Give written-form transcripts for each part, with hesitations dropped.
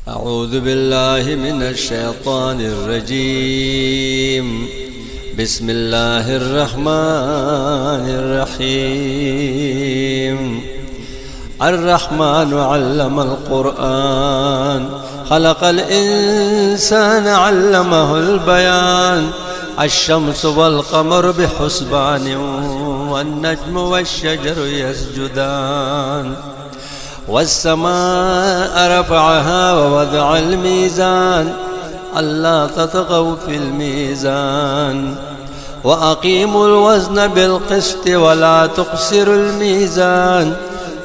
أعوذ بالله من الشيطان الرجيم. بسم الله الرحمن الرحيم. الرحمن علم القرآن، خلق الإنسان علمه البيان. الشمس والقمر بحسبان، والنجم والشجر يسجدان. والسماء رفعها ووضع الميزان، ألا تطغوا في الميزان. وأقيموا الوزن بالقسط ولا تخسروا الميزان.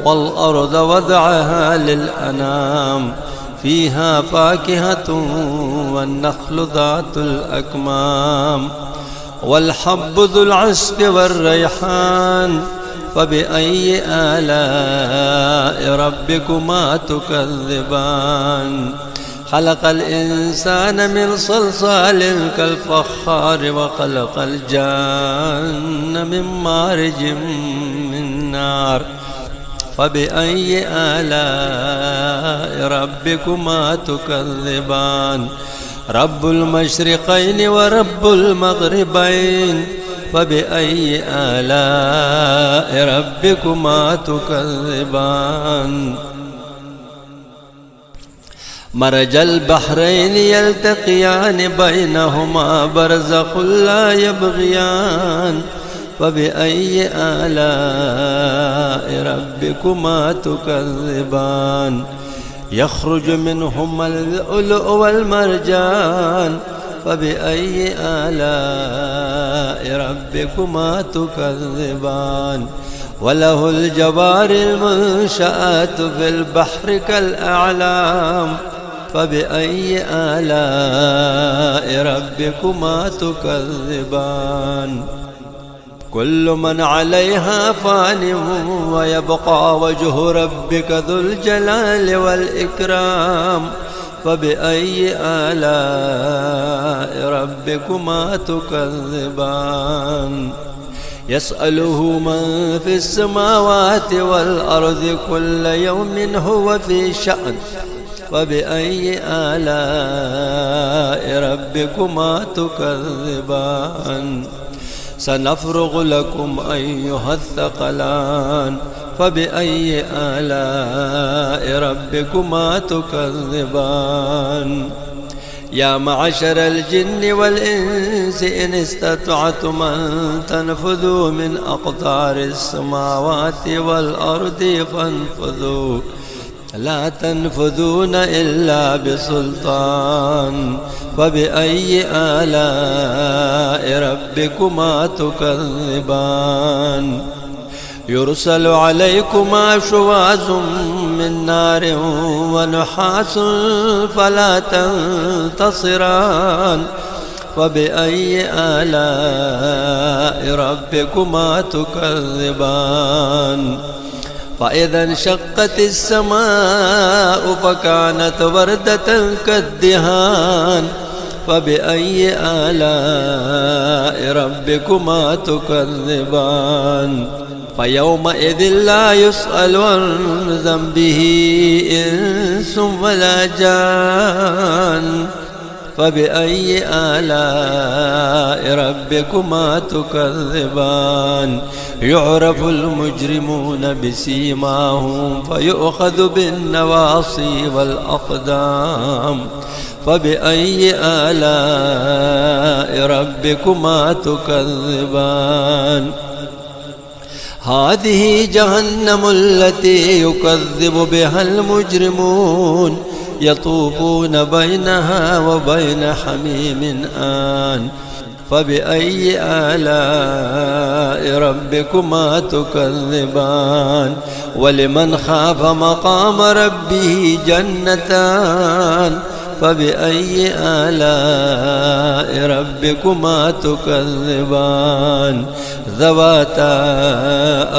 والأرض وضعها للأنام، فيها فاكهة والنخل ذات الأكمام. والحب ذو العصف والريحان، فبأي آلاء ربكما تكذبان. خلق الإنسان من صلصال كالفخار، وخلق الجان من مارج من نار. فبأي آلاء ربكما تكذبان. رب المشرقين ورب المغربين، فبأي آلاء ربكما تكذبان. مرج البحرين يلتقيان، بينهما برزخ لا يبغيان. فبأي آلاء ربكما تكذبان. يخرج منهما اللؤلؤ والمرجان. فبأي آلاء ربكما تكذبان. وله الجوار المنشآت في البحر كالأعلام. فبأي آلاء ربكما تكذبان. كل من عليها فان، ويبقى وجه ربك ذو الجلال والإكرام. فبأي آلاء ربكما تكذبان. يسأله من في السماوات والأرض، كل يوم هو في شأن. فبأي آلاء ربكما تكذبان. سنفرغ لكم أيها الثقلان. فبأي آلاء ربكما تكذبان. يا معشر الجن والإنس، إن استطعتم أن تنفذوا من أقطار السماوات والأرض فانفذوا، لا تنفذون إلا بسلطان. فبأي آلاء ربكما تكذبان. يرسل عليكما شواظ من نار ونحاس، فلا تنتصران. فبأي آلاء ربكما تكذبان. فإذا انشقت السماء فكانت وردة كالدهان. فبأي آلاء ربكما تكذبان. فيومئذ لا يسأل عن ذنبه إنس ولا جان. فبأي آلاء ربكما تكذبان. يعرف المجرمون بسيماهم، فيؤخذ بالنواصي والأقدام. فبأي آلاء ربكما تكذبان. هذه جهنم التي يكذب بها المجرمون، يطوفون بينها وبين حميم آن. فبأي آلاء ربكما تكذبان. ولمن خاف مقام ربه جنتان. فبأي آلاء ربكما تكذبان. ذواتا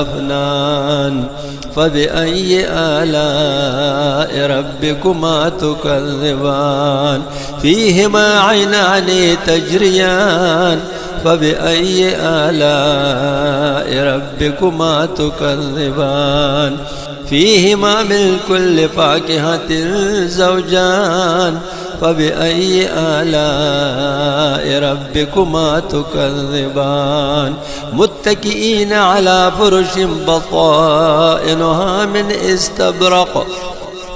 أفنان. فبأي آلاء ربكما تكذبان. فيهما عينان تجريان. فبأي آلاء ربكما تكذبان. فيهما من كل فاكهة زوجان فبأي آلاء ربكما تكذبان متكئين على فرش بطائنها من استبرق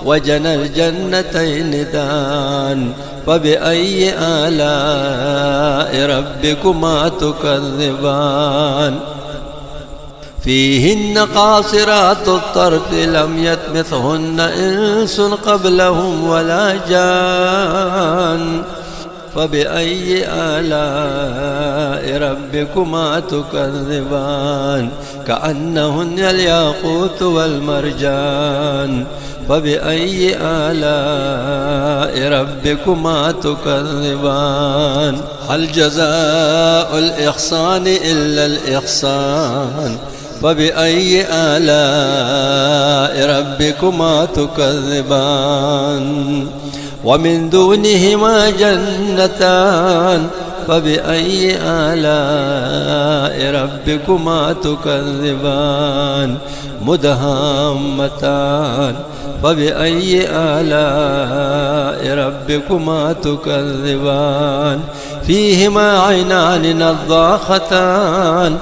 وجنى الجنتين دان فبأي آلاء ربكما تكذبان فيهن قاصرات الطرف لم يطمثهن إنس قبلهم ولا جان فبأي آلاء ربكما تكذبان كأنهن الياقوت والمرجان فبأي آلاء ربكما تكذبان هل جزاء الإحسان إلا الإحسان فبأي آلاء ربكما تكذبان ومن دونهما جنتان فبأي آلاء ربكما تكذبان مدهامتان فبأي آلاء ربكما تكذبان فيهما عينان نضاختان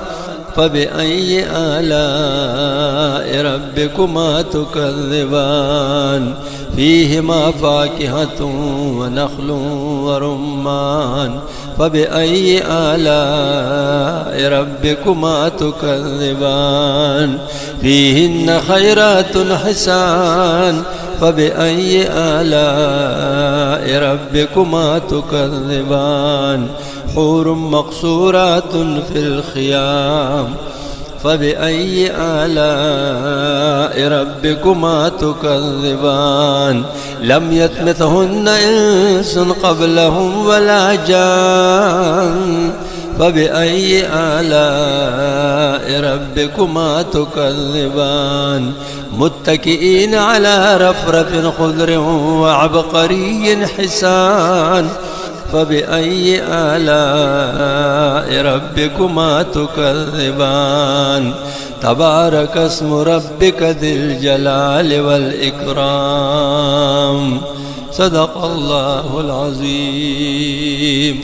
فبأي آلاء ربكما تكذبان فيهما فاكهة ونخل ورمان فبأي آلاء ربكما تكذبان فيهن خيرات حسان فبأي آلاء ربكما تكذبان حور مقصورات في الخيام فبأي آلاء ربكما تكذبان لم يطمثهن إنس قبلهم ولا جان فبأي آلاء ربكما تكذبان متكئين على رفرف خضر وعبقري حسان فبأي آلاء ربكما تكذبان تبارك اسم ربك ذي الجلال والإكرام صدق الله العظيم.